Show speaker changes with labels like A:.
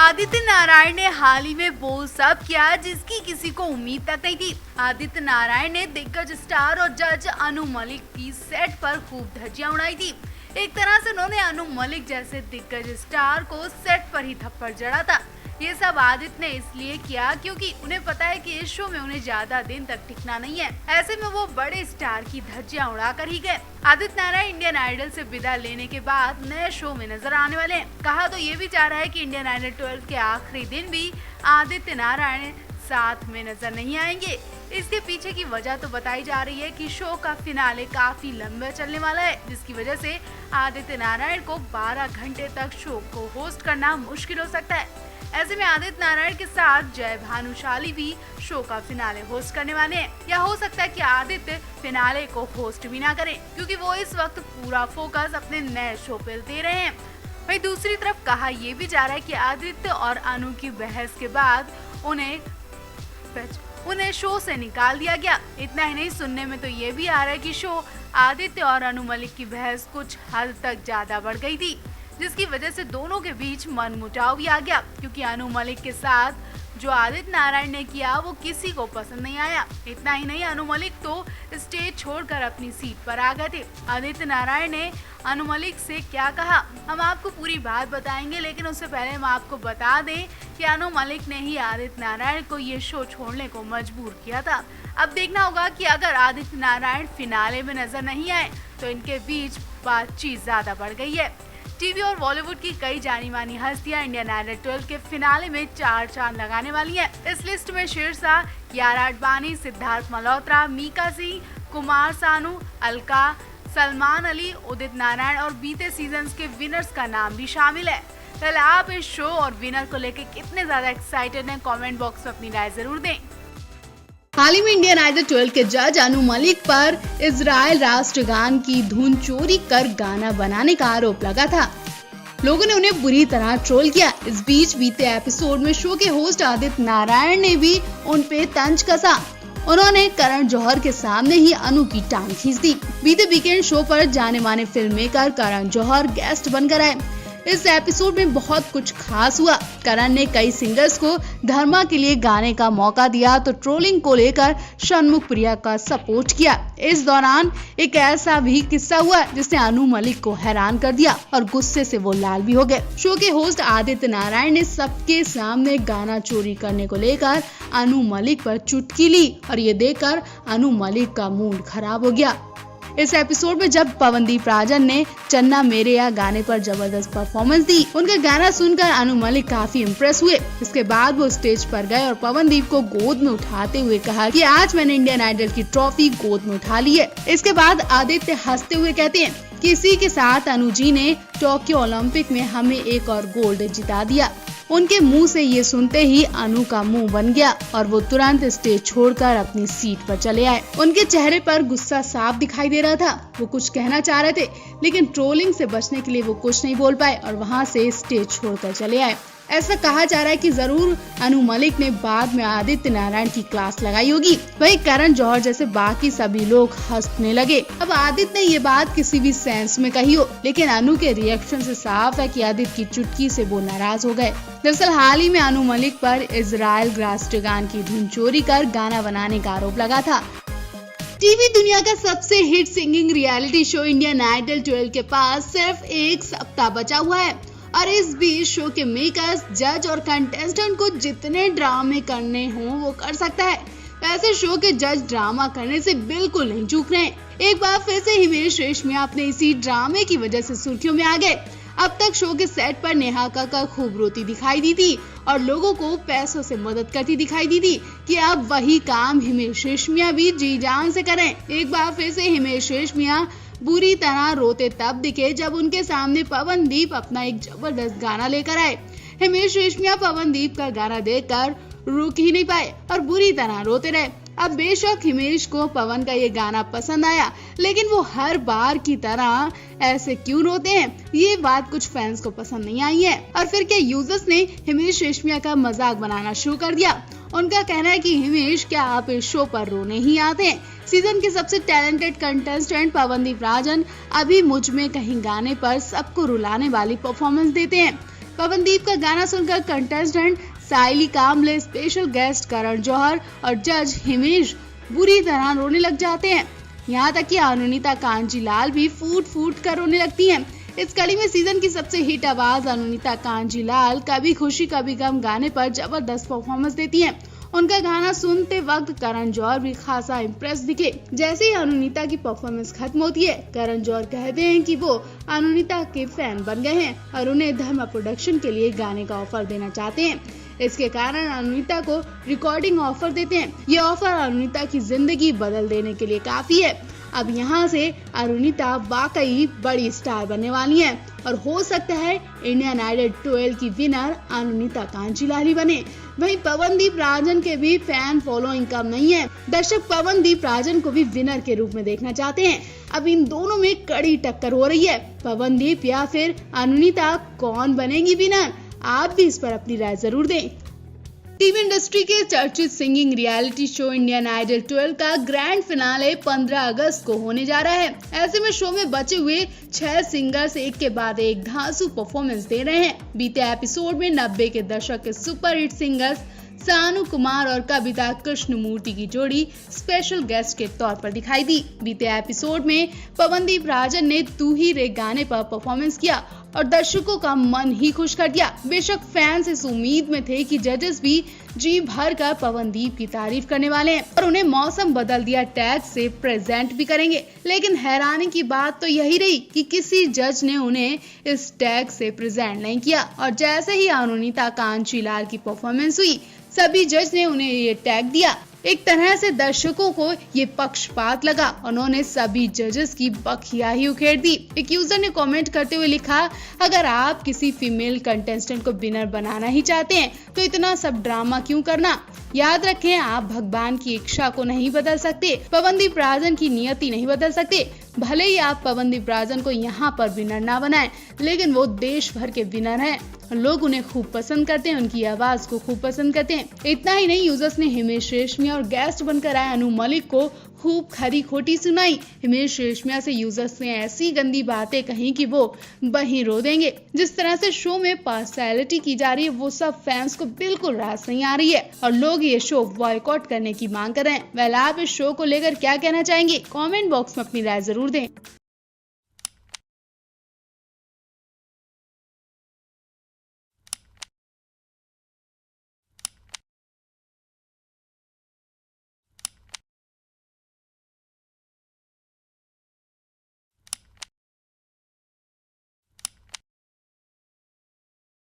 A: आदित्य नारायण ने हाल ही में वो सब किया जिसकी किसी को उम्मीद तक नहीं थी। आदित्य नारायण ने दिग्गज स्टार और जज अनु मलिक की सेट पर खूब धज्जियां उड़ाई थी। एक तरह से उन्होंने अनु मलिक जैसे दिग्गज स्टार को सेट पर ही थप्पड़ जड़ा था। ये सब आदित्य ने इसलिए किया क्योंकि उन्हें पता है कि इस शो में उन्हें ज्यादा दिन तक टिकना नहीं है। ऐसे में वो बड़े स्टार की धज्जियां उड़ाकर ही गए। आदित्य नारायण इंडियन आइडल से विदा लेने के बाद नए शो में नजर आने वाले हैं। कहा तो ये भी जा रहा है कि इंडियन आइडल 12 के आखिरी दिन भी आदित्य नारायण साथ में नजर नहीं आएंगे। इसके पीछे की वजह तो बताई जा रही है कि शो का फिनाले काफी लंबा चलने वाला है, जिसकी वजह से आदित्य नारायण को 12 घंटे तक शो को होस्ट करना मुश्किल हो सकता है। ऐसे में आदित्य नारायण के साथ जय भानुशाली भी शो का फिनाले होस्ट करने वाले हैं। या हो सकता है कि आदित्य फिनाले को होस्ट भी ना करें क्योंकि वो इस वक्त पूरा फोकस अपने नए शो पर दे रहे हैं। वहीं दूसरी तरफ कहा यह भी जा रहा है कि आदित्य और अनु की बहस के बाद उन्हें शो से निकाल दिया गया। इतना ही नहीं, सुनने में तो ये भी आ रहा है कि शो आदित्य और अनु मलिक की बहस कुछ हद तक ज्यादा बढ़ गई थी, जिसकी वजह से दोनों के बीच मनमुटाव भी आ गया क्योंकि अनु मलिक के साथ जो आदित्य नारायण ने किया वो किसी को पसंद नहीं आया। इतना ही नहीं, अनु मलिक तो स्टेज छोड़कर अपनी सीट पर आ गए थे। आदित्य नारायण ने अनु मलिक से क्या कहा हम आपको पूरी बात बताएंगे, लेकिन उससे पहले हम आपको बता दें कि अनु मलिक ने ही आदित्य नारायण को ये शो छोड़ने को मजबूर किया था। अब देखना होगा कि अगर आदित्य नारायण फिनाले में नजर नहीं आए तो इनके बीच बातचीत ज्यादा बढ़ गई है। टीवी और बॉलीवुड की कई जानी मानी हस्तियां इंडियन आइडल 12 के फिनाले में 4 चांद लगाने वाली हैं। इस लिस्ट में शीर्षा, कियारा आडवाणी, सिद्धार्थ मल्होत्रा, मीका सिंह, कुमार सानू, अलका, सलमान अली, उदित नारायण और बीते सीजन्स के विनर्स का नाम भी शामिल है। पहले आप इस शो और विनर को लेकर कितने ज्यादा एक्साइटेड हैं, कमेंट बॉक्स में अपनी राय जरूर दें।
B: हाल ही में इंडियन आइडल 12 के जज अनु मलिक पर इजराइल राष्ट्रगान की धुन चोरी कर गाना बनाने का आरोप लगा था। लोगों ने उन्हें बुरी तरह ट्रोल किया। इस बीच बीते एपिसोड में शो के होस्ट आदित्य नारायण ने भी उन पे तंज कसा। उन्होंने करण जौहर के सामने ही अनु की टांग खींच दी। बीते वीकेंड शो पर जाने माने film maker Karan Johar guest बनकर आए। इस एपिसोड में बहुत कुछ खास हुआ। करण ने कई सिंगर्स को धर्मा के लिए गाने का मौका दिया तो ट्रोलिंग को लेकर षणमुख प्रिया का सपोर्ट किया। इस दौरान एक ऐसा भी किस्सा हुआ जिसने अनु मलिक को हैरान कर दिया और गुस्से से वो लाल भी हो गए। शो के होस्ट आदित्य नारायण ने सबके सामने गाना चोरी करने को लेकर अनु मलिक पर चुटकी ली और ये देखकर अनु मलिक का मूड खराब हो गया। इस एपिसोड में जब पवनदीप राजन ने चन्ना मेरे या गाने पर जबरदस्त परफॉर्मेंस दी, उनका गाना सुनकर अनु मलिक काफी इम्प्रेस हुए। इसके बाद वो स्टेज पर गए और पवनदीप को गोद में उठाते हुए कहा कि आज मैंने इंडियन आइडल की ट्रॉफी गोद में उठा ली है। इसके बाद आदित्य हंसते हुए कहते हैं कि इसी के साथ अनु जी ने टोक्यो ओलंपिक में हमें एक और गोल्ड जिता दिया। उनके मुंह से ये सुनते ही अनु का मुंह बन गया और वो तुरंत स्टेज छोड़कर अपनी सीट पर चले आए। उनके चेहरे पर गुस्सा साफ दिखाई दे रहा था। वो कुछ कहना चाह रहे थे लेकिन ट्रोलिंग से बचने के लिए वो कुछ नहीं बोल पाए और वहाँ से स्टेज छोड़कर चले आए। ऐसा कहा जा रहा है कि जरूर अनु मलिक ने बाद में आदित्य नारायण की क्लास लगाई होगी। वहीं करण जौहर जैसे बाकी सभी लोग हंसने लगे। अब आदित्य ने ये बात किसी भी सेंस में कही हो, लेकिन अनु के रिएक्शन से साफ है कि आदित्य की चुटकी से वो नाराज हो गए। दरअसल हाल ही में अनु मलिक पर इजराइल राष्ट्रगान की धुन चोरी कर गाना बनाने का आरोप लगा था। टीवी दुनिया का सबसे hit singing reality show Indian Idol 12 के पास सिर्फ एक सप्ताह बचा हुआ है और इस बीच शो के मेकर्स, जज और कंटेस्टेंट को जितने ड्रामे करने हों वो कर सकता है। वैसे शो के जज ड्रामा करने से बिल्कुल नहीं चूक रहे हैं। एक बार फिर से हिमेश रेशमिया अपने इसी ड्रामे की वजह से सुर्खियों में आ गए। अब तक शो के सेट पर नेहा कक्कड़ खूब रोती दिखाई दी थी और लोगों को पैसों से मदद करती दिखाई दी थी कि अब वही काम हिमेश रेशमिया भी जी जान से करें। एक बार फिर से हिमेश रेशमिया बुरी तरह रोते तब दिखे जब उनके सामने पवनदीप अपना एक जबरदस्त गाना लेकर आए। हिमेश रेशमिया पवनदीप का गाना देखकर रुक ही नहीं पाए और बुरी तरह रोते रहे। अब बेशक हिमेश को पवन का ये गाना पसंद आया, लेकिन वो हर बार की तरह ऐसे क्यों रोते हैं, ये बात कुछ फैंस को पसंद नहीं आई है। और फिर क्या यूजर्स ने हिमेश रेशमिया का मजाक बनाना शुरू कर दिया। उनका कहना है कि हिमेश, क्या आप इस शो पर रोने ही आते हैं? सीजन के सबसे टैलेंटेड कंटेस्टेंट पवनदीप राजन अभी मुझ में कहीं गाने पर सबको रुलाने वाली परफॉर्मेंस देते हैं। पवनदीप का गाना सुनकर कंटेस्टेंट साइली कामले, स्पेशल गेस्ट करण जौहर और जज हिमेश बुरी तरह रोने लग जाते हैं। यहाँ तक कि अनुनीता कांजीलाल भी फूट फूट कर रोने लगती हैं। इस कड़ी में सीजन की सबसे हिट आवाज अनुनीता कांजीलाल कभी खुशी कभी गम गाने पर जबरदस्त परफॉर्मेंस देती हैं। उनका गाना सुनते वक्त करण जौहर भी खासा इम्प्रेस दिखे। जैसे ही अनुनीता की परफॉर्मेंस खत्म होती है, करण जौहर कहते हैं कि वो अनुनीता के फैन बन गए हैं और उन्हें धर्मा प्रोडक्शन के लिए गाने का ऑफर देना चाहते हैं। इसके कारण अनुनीता को रिकॉर्डिंग ऑफर देते हैं। ये ऑफर अनुनीता की जिंदगी बदल देने के लिए काफी है। अब यहाँ से अनुनीता वाकई बड़ी स्टार बनने वाली है और हो सकता है इंडियन आइडल 12 की विनर अनुनीता कांजीलाल ही बने। वहीं पवनदीप राजन के भी फैन फॉलोइंग कम नहीं है। दर्शक पवनदीप राजन को भी विनर के रूप में देखना चाहते हैं। अब इन दोनों में कड़ी टक्कर हो रही है। पवनदीप या फिर अनुनीता, कौन बनेगी विनर? आप भी इस पर अपनी राय जरूर दें। टीवी इंडस्ट्री के चर्चित singing reality show Indian Idol 12 का ग्रैंड फिनाले 15 अगस्त को होने जा रहा है। ऐसे में शो में बचे हुए 6 सिंगर्स एक के बाद एक धांसू परफॉर्मेंस दे रहे हैं। बीते एपिसोड में 90 के दशक के सुपरहिट सिंगर्स सानू कुमार और कविता कृष्णमूर्ति की जोड़ी स्पेशल गेस्ट के तौर पर दिखाई दी। बीते एपिसोड में पवनदीप राजन ने तू ही रे गाने पर परफॉर्मेंस किया और दर्शकों का मन ही खुश कर दिया। बेशक फैंस इस उम्मीद में थे कि जजेस भी जी भर कर पवनदीप की तारीफ करने वाले हैं और उन्हें मौसम बदल दिया टैग से प्रेजेंट भी करेंगे। लेकिन हैरानी की बात तो यही रही कि किसी जज ने उन्हें इस टैग से प्रेजेंट नहीं किया और जैसे ही अनुनीता कांजीलाल की परफॉर्मेंस हुई, सभी जज ने उन्हें ये टैग दिया। एक तरह से दर्शकों को ये पक्षपात लगा। उन्होंने सभी जजेस की बखिया ही उखेड़ दी। एक यूजर ने कमेंट करते हुए लिखा, अगर आप किसी फीमेल कंटेस्टेंट को विनर बनाना ही चाहते हैं तो इतना सब ड्रामा क्यों करना? याद रखें, आप भगवान की इच्छा को नहीं बदल सकते, पवनदीप राजन की नियति नहीं बदल सकते। भले ही आप पवनदीप राजन को यहाँ पर विनर ना बनाएं, लेकिन वो देश भर के विनर हैं। लोग उन्हें खूब पसंद करते हैं, उनकी आवाज को खूब पसंद करते हैं। इतना ही नहीं, यूजर्स ने हिमेश रेशमिया और गेस्ट बनकर आए अनु मलिक को खूब खरी खोटी सुनाई। हिमेश रेशमिया से यूजर्स ने ऐसी गंदी बातें कही कि वो वहीं रो देंगे। जिस तरह से शो में पार्शियलिटी की जा रही है, वो सब फैंस को बिल्कुल रास नहीं आ रही है और लोग ये शो बॉयकॉट करने की मांग कर रहे हैं। वेल, आप इस शो को लेकर क्या कहना चाहेंगे? कमेंट बॉक्स में अपनी राय जरूर दें।